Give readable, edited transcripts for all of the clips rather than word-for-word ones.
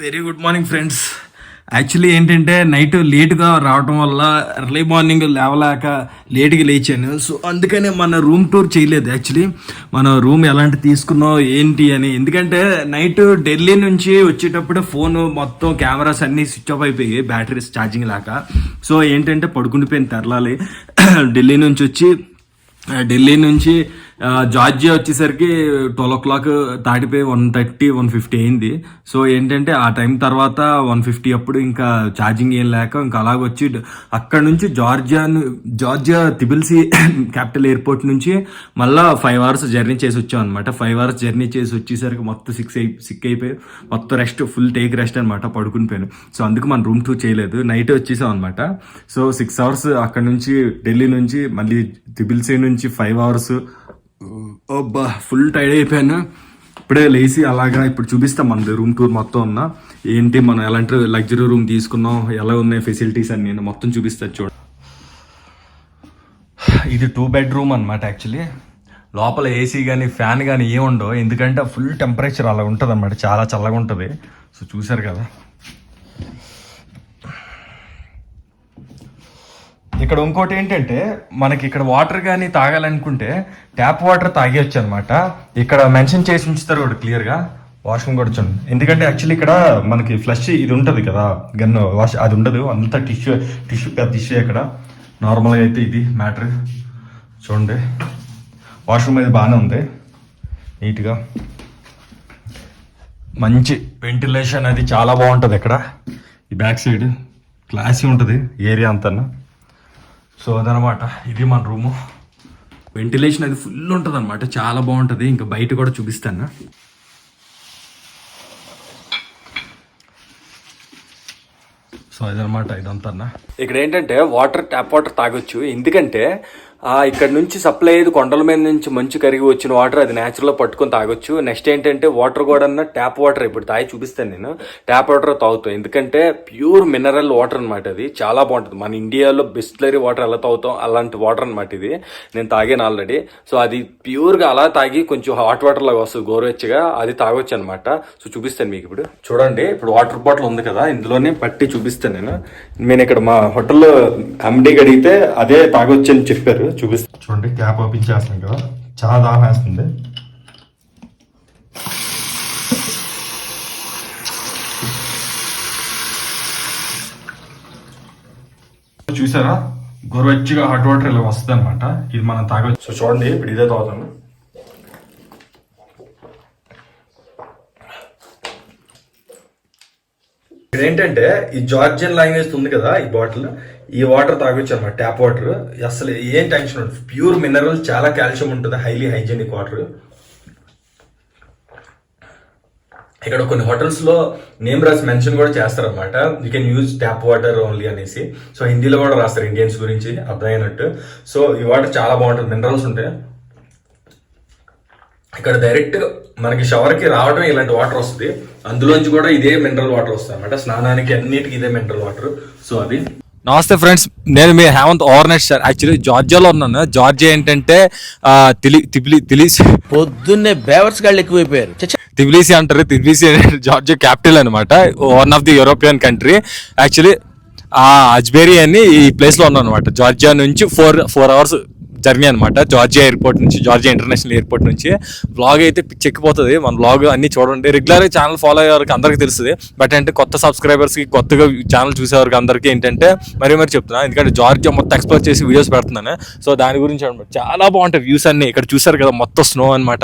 Very good morning friends. Actually ఏంటంటే night లేట్గా రావడం వల్ల ఎర్లీ మార్నింగ్ లేవలేక లేట్గా లేచాను. సో అందుకనే మన రూమ్ టూర్ చేయలేదు. యాక్చువల్లీ మన రూమ్ ఎలాంటి తీసుకున్నాం ఏంటి అని, ఎందుకంటే నైట్ ఢిల్లీ నుంచి వచ్చేటప్పుడు ఫోన్ మొత్తం కెమెరాస్ అన్నీ స్విచ్ ఆఫ్ అయిపోయాయి, బ్యాటరీస్ ఛార్జింగ్ లేక. సో ఏంటంటే పడుకుండిపోయింది తెరలాలి. ఢిల్లీ నుంచి జార్జియా వచ్చేసరికి 12 o'clock దాటిపోయి 1:30, 1:50 అయింది. సో ఏంటంటే ఆ టైం తర్వాత 1:50 అప్పుడు ఇంకా ఛార్జింగ్ ఏం లేక ఇంకా అలాగొచ్చి అక్కడ నుంచి జార్జియా తిబిల్సీ క్యాపిటల్ ఎయిర్పోర్ట్ నుంచి మళ్ళీ 5 hours జర్నీ చేసి వచ్చాం అనమాట. 5 hours జర్నీ చేసి వచ్చేసరికి మొత్తం సిక్ అయిపోయి మొత్తం రెస్ట్, ఫుల్ టేక్ రెస్ట్ అనమాట, పడుకుని పోయాను. సో అందుకు మన రూమ్ టూర్ చేయలేదు, నైట్ వచ్చేసాం అనమాట. సో 6 hours అక్కడ నుంచి, ఢిల్లీ నుంచి మళ్ళీ తిబిల్సీ నుంచి 5 hours. ఫుల్ టైర్డ్ అయిపోయాను. ఇప్పుడే లేచి అలాగా ఇప్పుడు చూపిస్తాం మన రూమ్ టూర్ మొత్తం ఉన్నా ఏంటి, మనం ఎలాంటి లగ్జరీ రూమ్ తీసుకున్నాం, ఎలా ఉన్నాయి ఫెసిలిటీస్ అని నేను మొత్తం చూపిస్తాను చూడండి. ఇది 2 bedroom అనమాట. యాక్చువల్లీ లోపల ఏసీ కానీ ఫ్యాన్ కానీ ఏమి ఉండవు, ఎందుకంటే ఫుల్ టెంపరేచర్ అలా ఉంటుంది అనమాట, చాలా చల్లగా ఉంటుంది. సో చూసారు కదా. ఇక్కడ ఇంకోటి ఏంటంటే మనకి ఇక్కడ వాటర్ కానీ తాగాలనుకుంటే ట్యాప్ వాటర్ తాగేయచ్చు అనమాట. ఇక్కడ మెన్షన్ చేసి ఉంచుతారు కూడా క్లియర్గా. వాష్రూమ్ కూడా చూడండి, ఎందుకంటే యాక్చువల్లీ ఇక్కడ మనకి ఫ్లష్ ఇది ఉంటుంది కదా, గన్ వాష్ అది ఉండదు, అంతా టిష్యూ పెద్ద టిష్యూ. ఇక్కడ నార్మల్గా అయితే ఇది మ్యాటర్ చూడండి. వాష్రూమ్ అయితే బాగానే ఉంది, నీట్గా మంచి వెంటిలేషన్ అది చాలా బాగుంటుంది. ఇక్కడ ఈ బ్యాక్ సైడ్ క్లాసీ ఉంటుంది ఏరియా అంతా. సో అదనమాట, ఇది మన రూము. వెంటిలేషన్ అది ఫుల్ ఉంటుంది అనమాట, చాలా బాగుంటుంది. ఇంకా బయట కూడా చూపిస్తాను. సో అదనమాట ఇదంతా. ఇక్కడ ఏంటంటే ట్యాప్ వాటర్ తాగొచ్చు, ఎందుకంటే ఇక్కడ నుంచి సప్లై అయ్యేది కొండల మీద నుంచి మంచు కరిగి వచ్చిన వాటర్, అది న్యాచురల్గా పట్టుకొని తాగొచ్చు. నెక్స్ట్ ఏంటంటే వాటర్ కూడా ట్యాప్ వాటర్ ఇప్పుడు తాగి చూపిస్తాను నేను. ట్యాప్ వాటర్ తాగుతాం, ఎందుకంటే ప్యూర్ మినరల్ వాటర్ అనమాట, అది చాలా బాగుంటుంది. మన ఇండియాలో బిస్లరీ వాటర్ ఎలా తాగుతాం అలాంటి వాటర్ అనమాట ఇది. నేను తాగాను ఆల్రెడీ. సో అది ప్యూర్గా అలా తాగి కొంచెం హాట్ వాటర్ లాగా వస్తుంది గోరువెచ్చగా, అది తాగొచ్చు అనమాట. సో చూపిస్తాను మీకు ఇప్పుడు. చూడండి, ఇప్పుడు వాటర్ బాటిల్ ఉంది కదా, ఇందులోనే పట్టి చూపిస్తాను నేను ఇక్కడ మా హోటల్లో ఎండీకి అడిగితే అదే తాగొచ్చు అని చెప్పారు. చూపిస్తాను చూడండి. క్యాప్ ఓపెన్ చేస్తాను కదా, చాలా దాహం వేస్తుంది. చూసారా, గోరువెచ్చగా హాట్ వాటర్ ఇలా వస్తుంది అనమాట, ఇది మనం తాగొచ్చు. సో చూడండి, ఇప్పుడు ఇదే తాగుతాను. ఇక్కడ ఏంటంటే ఈ జార్జియన్ లాంగ్వేజ్ ఉంది కదా, ఈ బాటిల్, ఈ వాటర్ తాగొచ్చు అనమాట, ట్యాప్ వాటర్. అసలు ఏం టెన్షన్ ఉంటుంది, ప్యూర్ మినరల్, చాలా కాల్షియం ఉంటుంది, హైలీ హైజీనిక్ వాటర్. ఇక్కడ కొన్ని హోటల్స్ లో నేమ్ రాసి మెన్షన్ కూడా చేస్తారనమాట, you can use tap water only అనేసి. సో హిందీలో కూడా రాస్తారు ఇండియన్స్ గురించి అర్థమైనట్టు. సో ఈ వాటర్ చాలా బాగుంటుంది, మినరల్స్ ఉంటాయి. ఇక్కడ డైరెక్ట్ మనకి షవర్ కి రావడం ఇలాంటి వాటర్ వస్తుంది, అందులోంచి కూడా ఇదే మినరల్ వాటర్ వస్తుంది అనమాట, స్నానానికి అన్నిటికీ ఇదే మినరల్ వాటర్. సో అది. నమస్తే ఫ్రెండ్స్, నేను మీ హేమంత్ ఓవర్నైట్ సార్. యాక్చువల్లీ జార్జియాలో ఉన్నాను. జార్జియా ఏంటంటే పొద్దున్నే బేవర్స్ గాళ్ళు ఎక్కువైపోయారు. తిబిలిసి అంటారు. తిబిలిసి జార్జియా క్యాపిటల్ అనమాట, one of the European country. Actually అజ్బేరీ అని ఈ ప్లేస్ లో ఉన్నాను అనమాట. జార్జియా నుంచి 4 hours జర్నీ అనమాట, జార్జియా ఎయిర్పోర్ట్ నుంచి, జార్జియా ఇంటర్నేషనల్ ఎయిర్పోర్ట్ నుంచి. వ్లాగ్ అయితే చెక్కిపోతుంది, మన వ్లాగ్ అన్ని చూడండి. రెగ్యులర్గా ఛానల్ ఫాలో అయ్యే వారికి అందరికీ తెలుస్తుంది, బట్ అంటే కొత్త సబ్స్క్రైబర్స్కి, కొత్తగా ఛానల్ చూసేవారికి అందరికీ ఏంటంటే మరీ చెప్తున్నాను, ఎందుకంటే జార్జియా మొత్తం ఎక్స్ప్లోర్ చేసి వీడియోస్ పెడుతున్నాను. సో దాని గురించి అనమాట, చాలా బాగుంటాయి వ్యూస్ అన్ని. ఇక్కడ చూసారు కదా, మొత్తం స్నో అనమాట.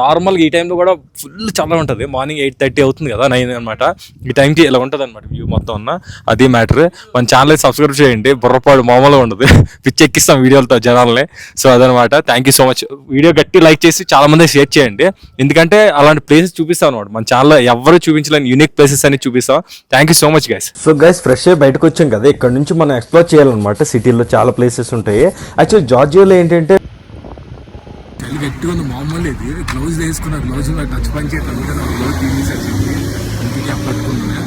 నార్మల్గా ఈ టైంలో కూడా ఫుల్ చాలా ఉంటుంది. మార్నింగ్ 8:30 అవుతుంది కదా, 9 అనమాట. ఈ టైంకి ఇలా ఉంటుంది అనమాట వ్యూ మొత్తం ఉన్న. అది మ్యాటర్. మన ఛానల్ అయితే సబ్స్క్రైబ్ చేయండి, బుర్రపాడు మామూలుగా ఉండదు, పిచ్చి ఎక్కిస్తాం వీడియోలతో జనాల్ని. సో అదనమాట, thank you so much. Video గట్టి లైక్ చేసి చాలా మంది షేర్ చేయండి, ఎందుకంటే అలాంటి ప్లేసెస్ చూపిస్తాం అనమాట మన ఛానల్లో, ఎవరు చూపించలేని యూనిక్ ప్లేసెస్ అని చూపిస్తాం. Thank you so much guys. So guys, fresh అయ్యి బయటకు వచ్చాం కదా, ఇక్కడ నుంచి మనం ఎక్స్ప్లోర్ చేయాలన్నమాట. సిటీలో చాలా ప్లేసెస్ ఉంటాయి. యాక్చువల్లీ జార్జియాలో ఏంటంటే చలి గట్టిగా ఉంది, మామూలు ఇది. గ్లౌజ్ వేసుకున్న, గ్లౌజ్ టచ్ పని చేయట్లేదు, గ్లౌజ్ తీసేసి ఇంటికి పట్టుకున్నా.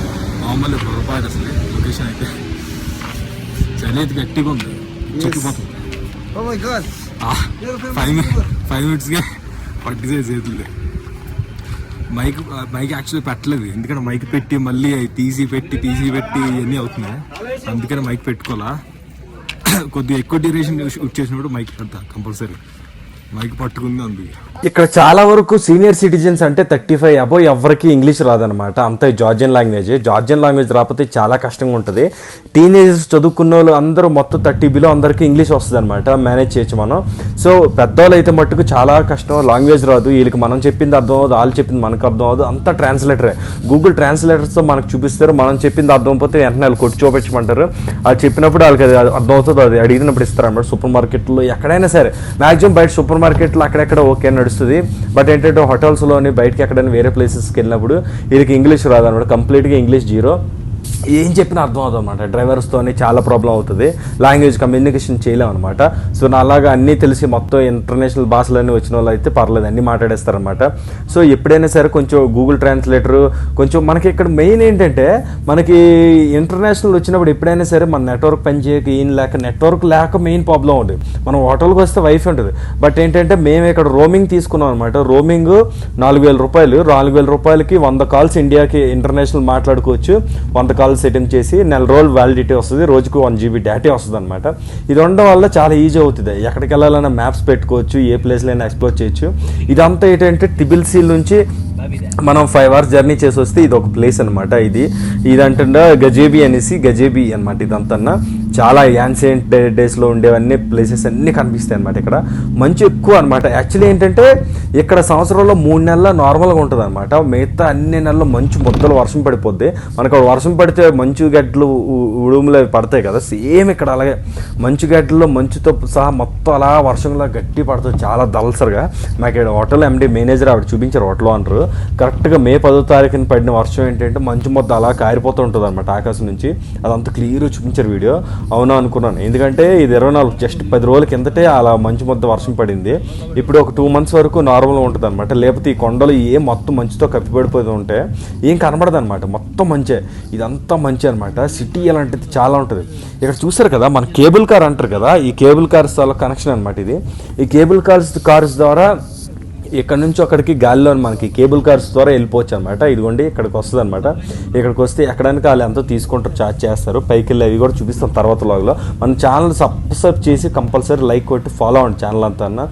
మామూలు పొరపాటు అసలు లొకేషన్ అయితే. చలి అయితే గట్టిగా ఉంది, చెక్కిపోతుంది. 5 minutes పట్టిసే చేతులు. మైక్ యాక్చువల్లీ పెట్టలేదు, ఎందుకంటే మైక్ పెట్టి మళ్ళీ తీసి పెట్టి ఇవన్నీ అవుతున్నాయి, అందుకని మైక్ పెట్టుకోవాలా. కొద్దిగా ఎక్కువ డ్యూరేషన్ షూట్ చేసినప్పుడు మైక్ పెడతా కంపల్సరీ, మైక్ పట్టుకుంది ఉంది. ఇక్కడ చాలా వరకు సీనియర్ సిటిజన్స్ అంటే 35 అబో ఎవరికి ఇంగ్లీష్ రాదనమాట, అంత జార్జియన్ లాంగ్వేజ్ రాకపోతే చాలా కష్టంగా ఉంటుంది. టీనేజర్స్ చదువుకున్న వాళ్ళు అందరూ మొత్తం 30 బిలో అందరికీ ఇంగ్లీష్ వస్తుంది అనమాట, మేనేజ్ చేయొచ్చు మనం. సో పెద్దవాళ్ళు అయితే మట్టుకు చాలా కష్టం, లాంగ్వేజ్ రాదు, వీళ్ళకి మనం చెప్పింది అర్థం అవ్వదు, వాళ్ళు చెప్పింది మనకు అర్థం అవ్వదు, అంతా ట్రాన్స్లేటరే. గూగుల్ ట్రాన్స్లేటర్స్తో మనకు చూపిస్తారు, మనం చెప్పింది అర్థం అయిపోతే వెంటనే వాళ్ళు కొట్టి చూపించమంటారు. అది చెప్పినప్పుడు వాళ్ళకి అది అర్థం అవుతుంది, అది అడిగినప్పుడు ఇస్తారు అనమాట. సూపర్ మార్కెట్లో ఎక్కడైనా సరే మ్యాక్సిమం బయట సూపర్ మార్కెట్లో అక్కడెక్కడ ఓకే నడుస్తుంది, బట్ ఏంటంటే హోటల్స్లోని బయటకి ఎక్కడైనా వేరే ప్లేసెస్కి వెళ్ళినప్పుడు వీళ్ళకి ఇంగ్లీష్ రాదనమాట, కంప్లీట్గా ఇంగ్లీష్ జీరో, ఏం చెప్పినా అర్థం అవుతుంది అనమాట. డ్రైవర్స్తో చాలా ప్రాబ్లం అవుతుంది, లాంగ్వేజ్ కమ్యూనికేషన్ చేయలేం అనమాట. సో నా అలాగా అన్నీ తెలిసి మొత్తం ఇంటర్నేషనల్ భాషలన్నీ వచ్చిన వాళ్ళు అయితే పర్లేదు, అన్నీ మాట్లాడేస్తారనమాట. సో ఎప్పుడైనా సరే కొంచెం గూగుల్ ట్రాన్స్లేటర్ కొంచెం మనకి ఇక్కడ మెయిన్ ఏంటంటే మనకి ఇంటర్నేషనల్ వచ్చినప్పుడు ఎప్పుడైనా సరే మన నెట్వర్క్ పనిచేయక ఏం లేక నెట్వర్క్ లేక మెయిన్ ప్రాబ్లం ఉంటుంది. మనం హోటల్కి వస్తే వైఫై ఉంటుంది, బట్ ఏంటంటే మేము ఇక్కడ రోమింగ్ తీసుకున్నాం అనమాట. రోమింగ్ 4,000 రూపాయలు, 4,000 రూపాయలకి 100 కాల్స్ ఇండియాకి ఇంటర్నేషనల్ మాట్లాడుకోవచ్చు. 100 కాల్స్ సెటింగ్ చేసి నెల రోజులు వ్యాలిడిటీ వస్తుంది, రోజుకు 1 GB డేటా వస్తుంది అనమాట. ఇది ఉండడం వల్ల చాలా ఈజీ అవుతుంది, ఎక్కడికి వెళ్ళాలన్నా మ్యాప్స్ పెట్టుకోవచ్చు, ఏ ప్లేస్లో అయినా ఎక్స్ప్లోర్ చేయొచ్చు. ఇదంతా ఏంటంటే టిబిల్సీ నుంచి మనం 5 hours జర్నీ చేసి వస్తే ఇది ఒక ప్లేస్ అనమాట. ఇదంటే గజేబీ అనమాట. ఇదంతా చాలా యాన్సియంట్ డేస్లో ఉండేవన్నీ ప్లేసెస్ అన్నీ కనిపిస్తాయి అనమాట. ఇక్కడ మంచు ఎక్కువ అనమాట. యాక్చువల్లీ ఏంటంటే ఇక్కడ సంవత్సరంలో 3 నెలల నార్మల్గా ఉంటుంది అనమాట, మిగతా అన్ని నెలల్లో మంచు ముద్దలు వర్షం పడిపోద్ది. మనకు వర్షం పడితే మంచు గడ్డలు ఉడుములు అవి పడతాయి కదా, సేమ్ ఇక్కడ అలాగే మంచు గడ్డల్లో మంచుతో సహా మొత్తం అలా వర్షంలో గట్టి పడుతుంది, చాలా దల్సర్గా. మాకు ఇక్కడ హోటల్ ఎండి మేనేజర్ ఆవిడ చూపించారు, హోటల్ అంటారు. కరెక్ట్గా మే 10వ తారీఖున పడిన వర్షం ఏంటంటే మంచు మొత్తం అలా కారిపోతూ ఉంటుంది అనమాట ఆకాశం నుంచి. అదంతా క్లియర్గా చూపించారు వీడియో. అవునా అనుకున్నాను, ఎందుకంటే ఇది 24 జస్ట్ 10 రోజుల కిందటే అలా మంచు మొత్తం వర్షం పడింది. ఇప్పుడు ఒక 2 months వరకు నార్మల్గా ఉంటుంది అనమాట. లేకపోతే ఈ కొండలు మొత్తం మంచుతో కప్పిపడిపోతూ ఉంటే ఏం కనబడదు అనమాట, మొత్తం మంచే. ఇదంతా మంచి అనమాట. సిటీ అలాంటిది చాలా ఉంటుంది. ఇక్కడ చూసారు కదా మన కేబుల్ కార్ అంటారు కదా, ఈ కేబుల్ కార్స్ చాలా కనెక్షన్ అనమాట ఇది. ఈ కేబుల్ కార్స్ ద్వారా ఇక్కడ నుంచి అక్కడికి గాలిలో మనకి కేబుల్ కార్స్ ద్వారా వెళ్ళిపోవచ్చు అనమాట. ఇదిగోండి ఇక్కడికి వస్తుంది అనమాట. ఇక్కడికి వస్తే ఎక్కడానికి వాళ్ళు ఎంతో తీసుకుంటారు, ఛార్జ్ చేస్తారు. పైకి వెళ్ళి అవి కూడా చూపిస్తాం తర్వాత లాగ్లో. మన ఛానల్ సబ్స్క్రైబ్ చేసి కంపల్సరీ లైక్ కొట్టి ఫాలో అవ్వండి ఛానల్ అంతా.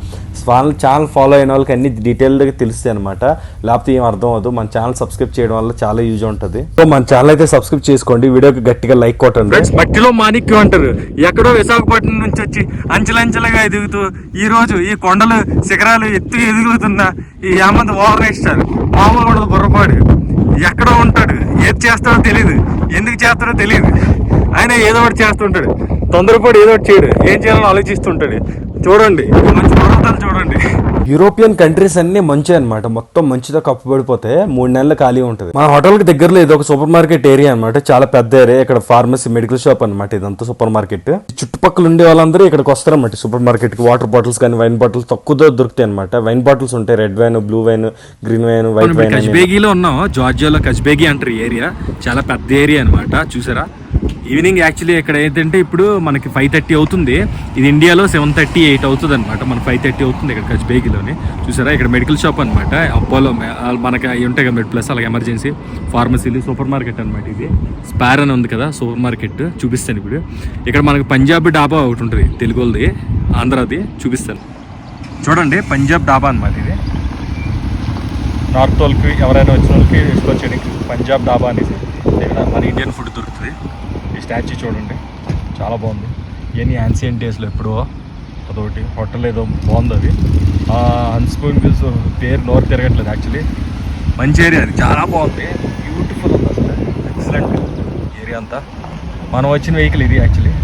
ఛానల్ ఫాలో అయిన వాళ్ళకి అన్ని డీటెయిల్గా తెలుస్తాయి అనమాట, లేకపోతే ఏం అర్థం అవ్వదు. మన ఛానల్ సబ్స్క్రైబ్ చేయడం వల్ల చాలా యూజ్ ఉంటుంది. సో మన ఛానల్ అయితే సబ్స్క్రైబ్ చేసుకోండి, వీడియోకి గట్టిగా లైక్ కొట్టండి. మట్టిలో మాణిక్యం అంటారు, ఎక్కడో విశాఖపట్నం నుంచి వచ్చి అంచెలంచెలుగా ఎదుగుతూ ఈ రోజు ఈ కొండలు శిఖరాలు ఎదుగుతున్న ఈ హేమంత్ ఓవర్ ఇస్తారు. మామూలు కూడా బుర్రపాడు ఎక్కడో ఉంటాడు, ఏది చేస్తాడో తెలియదు, ఎందుకు చేస్తాడో తెలియదు, ఆయన ఏదో ఒకటి చేస్తుంటాడు. తొందరపడి ఏదో ఒకటి చేయడు, ఏం చేయాలని ఆలోచిస్తుంటాడు. చూడండి మంచి పర్వతాలు చూడండి. యూరోపియన్ కంట్రీస్ అన్ని మంచి అనమాట, మొత్తం మంచితో కప్పుబడిపోతే 3 నెలలు ఖాళీ ఉంటుంది. మా హోటల్కి దగ్గరలో ఇది ఒక సూపర్ మార్కెట్ ఏరియా అనమాట, చాలా పెద్ద ఏరియా. ఇక్కడ ఫార్మసీ మెడికల్ షాప్ అనమాట, ఇదంతా సూపర్ మార్కెట్. చుట్టుపక్కల ఉండే వాళ్ళందరూ ఇక్కడికి వస్తారన్నమాట సూపర్ మార్కెట్కి. వాటర్ బాటిల్స్ కానీ వైన్ బాటిల్స్ తక్కువ దొరుకుతాయి అనమాట. వైన్ బాటిల్స్ ఉంటాయి, red wine, blue wine, green wine, white wine. కజ్బేగిలో ఉన్నాం, జార్జియాలో కజ్బేగి అంటారు ఏరియా, చాలా పెద్ద ఏరియా అనమాట. చూసారా ఈవినింగ్ యాక్చువల్లీ ఇక్కడ ఏంటంటే ఇప్పుడు మనకి 5:30 అవుతుంది, ఇది ఇండియాలో 7:38 అవుతుంది అనమాట. మన 5:30 అవుతుంది ఇక్కడ కజ్బేగిలోనే. చూసారా ఇక్కడ మెడికల్ షాప్ అనమాట, అపోలో మనకి అవి ఉంటాయి కదా, మెడ్ ప్లస్ అలాగే ఎమర్జెన్సీ ఫార్మసీలు, సూపర్ మార్కెట్ అనమాట. ఇది స్పార్ అని ఉంది కదా సూపర్ మార్కెట్, చూపిస్తాను ఇప్పుడు. ఇక్కడ మనకి పంజాబీ డాబా ఒకటి ఉంటుంది, తెలుగుది ఆంధ్రాది, చూపిస్తాను చూడండి. పంజాబ్ డాబా అనమాట ఇది. నార్త్ వాళ్ళకి ఎవరైనా వచ్చిన వాళ్ళకి ఎక్స్ప్లోర్ చేయడానికి పంజాబ్ డాబా అనేసి ఇక్కడ మన ఇండియన్ ఫుడ్ దొరుకుతుంది. ఈ స్టాచ్యూ చూడండి చాలా బాగుంది, ఇవన్నీ యాన్సియంట్ డేస్లో ఎప్పుడో అదొకటి హోటల్ ఏదో బాగుంది. అది అన్స్పూన్ బిల్స్ పేరు నోరు తిరగట్లేదు. యాక్చువల్లీ మంచి ఏరియా, అది చాలా బాగుంది, బ్యూటిఫుల్ ఉంది అసలు, ఎక్సలెంట్ ఏరియా అంతా. మనం వచ్చిన వెహికల్ ఇది యాక్చువల్లీ.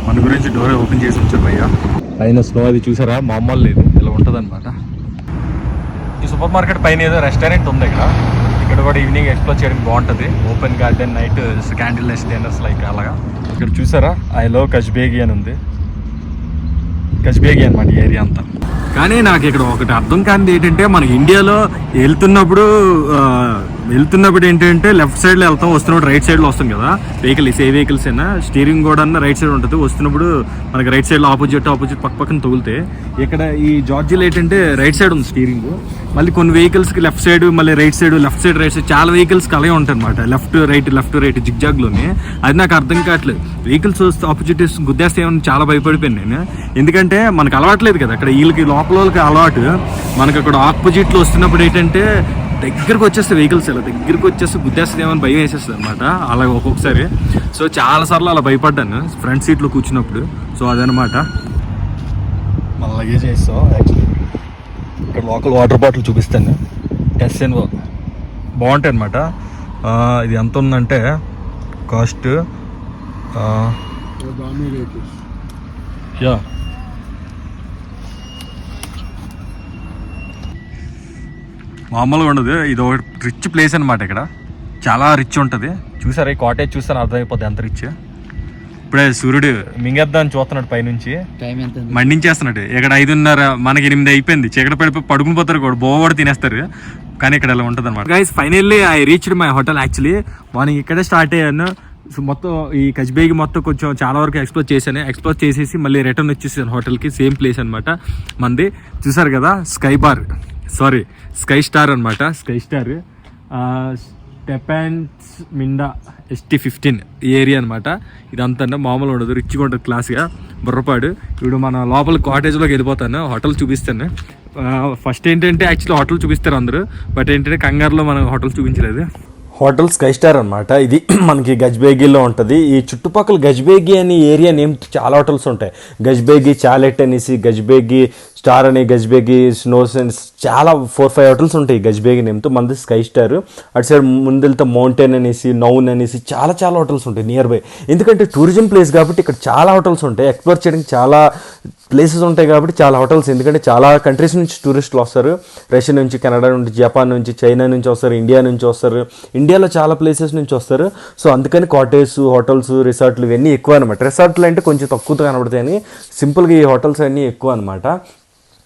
మన గురించి డోర్ ఓపెన్ చేసి ఉంచారు భయ్య. పైన స్నో అది చూసారా, మామూలు లేదు, ఇలా ఉంటుంది అనమాట. ఈ సూపర్ మార్కెట్ పైన ఏదో రెస్టారెంట్ ఉంది ఇక్కడ కూడా ఈవినింగ్ ఎక్స్ప్లోర్ చేయడానికి బాగుంటుంది. Open garden, night candle less dinners like అలాగా. ఇక్కడ చూసారా ఐ లవ్ కజ్బేగి అని ఉంది, కజ్బేగి అనమాట ఏరియా అంతా. కానీ నాకు ఇక్కడ ఒకటి అర్థం కానిది ఏంటంటే, మన ఇండియాలో వెళ్తున్నప్పుడు వెళ్తున్నప్పుడు ఏంటంటే లెఫ్ట్ సైడ్లో వెళ్తాం, వస్తున్నప్పుడు రైట్ సైడ్లో వస్తాం కదా. వెహికల్స్ ఏ వెహికల్స్ అయినా స్టీరింగ్ కూడా రైట్ సైడ్ ఉంటుంది. వస్తున్నప్పుడు మనకి రైట్ సైడ్లో ఆపోజిట్ పక్క పక్కన తగులుతాయి. ఇక్కడ ఈ జార్జియాలో ఏంటంటే రైట్ సైడ్ ఉంది స్టీరింగ్. మళ్ళీ కొన్ని వెహికల్స్కి లెఫ్ట్ సైడ్, మళ్ళీ right side, left side right side చాలా వెహికల్స్కి అలాగే ఉంటుంది అనమాట. లెఫ్ట్ రైట్ జిగ్జాగ్లోనే. అది నాకు అర్థం కావట్లేదు. వెహికల్స్ వస్తే ఆపోజిట్ గుద్దేస్తే ఏమని చాలా భయపడిపోయాను నేను. ఎందుకంటే మనకు అలవాట్లేదు కదా, అక్కడ వీళ్ళకి లోపల వాళ్ళకి అలవాటు. మనకు అక్కడ ఆపోజిట్లో వస్తున్నప్పుడు ఏంటంటే దగ్గరకు వచ్చేస్తే వెహికల్స్ ఇలా దగ్గరకు వచ్చేస్తే గుద్దేస్తుందేమని భయం వేసేస్తుంది అనమాట. అలా ఒక్కొక్కసారి. సో చాలాసార్లు అలా భయపడ్డాను ఫ్రంట్ సీట్లో కూర్చున్నప్పుడు. సో అదనమాట. మన లగేజ్ వేస్తాం. యాక్చువల్లీ ఇక్కడ లోకల్ వాటర్ బాటిల్ చూపిస్తాను. ఎస్ఎన్ఓ బాగుంటాయి అనమాట. ఇది ఎంత ఉందంటే కాస్ట్ యా మామూలుగా ఉండదు. ఇది ఒక రిచ్ ప్లేస్ అనమాట. ఇక్కడ చాలా రిచ్ ఉంటుంది. చూసారా ఈ కాటేజ్ చూస్తాను అర్థమైపోతుంది ఎంత రిచ్. ఇప్పుడే సూర్యుడు మింగేద్దామని చూస్తున్నాడు పైనుంచి, మండించేస్తున్నాడు. ఇక్కడ 5:30 మనకి 8 అయిపోయింది. చీకటి పడిపోయి పడుకుని పోతారు కూడా, బోవడు తినేస్తారు. కానీ ఇక్కడ ఇలా ఉంటుంది అనమాట. Guys finally I reached my hotel. Actually morning ఇక్కడే స్టార్ట్ అయ్యాను. సో మొత్తం ఈ కజ్బేగి మొత్తం కొంచెం చాలా వరకు ఎక్స్ప్లోర్ చేశాను. ఎక్స్ప్లోర్ చేసేసి మళ్ళీ రిటర్న్ వచ్చేసాను హోటల్కి. సేమ్ ప్లేస్ అనమాట మంది. చూసారు కదా స్కై స్టార్ అనమాట. స్కై స్టార్ స్టెపాన్స్ మిండా ST15 ఈ ఏరియా అనమాట. ఇదంతా మామూలు ఉండదు, రిచ్గా ఉంటుంది, క్లాస్గా బుర్రపాడు. ఇప్పుడు మన లోపల కాటేజ్లోకి వెళ్ళిపోతాను, హోటల్ చూపిస్తాను. ఫస్ట్ ఏంటంటే యాక్చువల్లీ హోటల్ చూపిస్తారు అందరూ, బట్ ఏంటంటే కంగారులో మనం హోటల్ చూపించలేదు. హోటల్ స్కై స్టార్ అనమాట. ఇది మనకి గజ్బేగిలో ఉంటుంది. ఈ చుట్టుపక్కల గజ్బేగి అనే ఏరియా నేమ్ చాలా హోటల్స్ ఉంటాయి. గజ్బేగి చాలెట్ అనేసి, గజ్బేగి స్టార్ అని, గజ్బేగి స్నోసెన్స్, చాలా 4-5 హోటల్స్ ఉంటాయి గజ్బేగి నేమ్తో. మనది స్కై స్టార్. అటు సైడ్ ముందెళ్తే మౌంటైన్ అనేసి, నౌన్ అనేసి చాలా హోటల్స్ ఉంటాయి నియర్ బై. ఎందుకంటే టూరిజం ప్లేస్ కాబట్టి ఇక్కడ చాలా హోటల్స్ ఉంటాయి. ఎక్స్ప్లోర్ చేయడానికి చాలా ప్లేసెస్ ఉంటాయి కాబట్టి చాలా హోటల్స్. ఎందుకంటే చాలా కంట్రీస్ నుంచి టూరిస్టులు వస్తారు. రష్యా నుంచి, కెనడా నుంచి, జపాన్ నుంచి, చైనా నుంచి వస్తారు, ఇండియా నుంచి వస్తారు. ఇండియాలో చాలా ప్లేసెస్ నుంచి వస్తారు. సో అందుకని కాటేజ్, హోటల్స్, రిసార్ట్లు ఇవన్నీ ఎక్కువ అనమాట. రిసార్ట్లు అంటే కొంచెం తక్కువ కనబడతాయని సింపుల్గా ఈ హోటల్స్ అన్నీ ఎక్కువ అనమాట.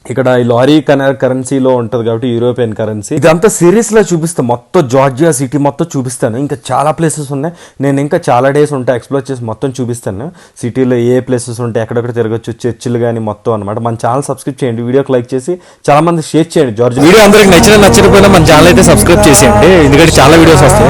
ఇక్కడ ఈ లారీ కరెన్సీలో ఉంటుంది కాబట్టి యూరోపియన్ కరెన్సీ. ఇదంతా సిరీస్లో చూపిస్తాను. మొత్తం జార్జియా సిటీ మొత్తం చూపిస్తాను. ఇంకా చాలా ప్లేసెస్ ఉన్నాయి. నేను ఇంకా చాలా డేస్ ఉంటాయి ఎక్స్ప్లోర్ చేసి మొత్తం చూపిస్తాను. సిటీలో ఏ ప్లేసెస్ ఉంటాయి, ఎక్కడెక్కడ తిరగచ్చు, చర్చిలు కానీ మొత్తం అనమాట. మన ఛానల్ సబ్స్క్రైబ్ చేయండి, వీడియోకి లైక్ చేసి చాలా మంది షేర్ చేయండి. జార్జియా వీడియో అందరికి నచ్చకపోయినా మన ఛానల్ అయితే సబ్స్క్రైబ్ చేసేయండి, ఎందుకంటే చాలా వీడియోస్ వస్తాయి.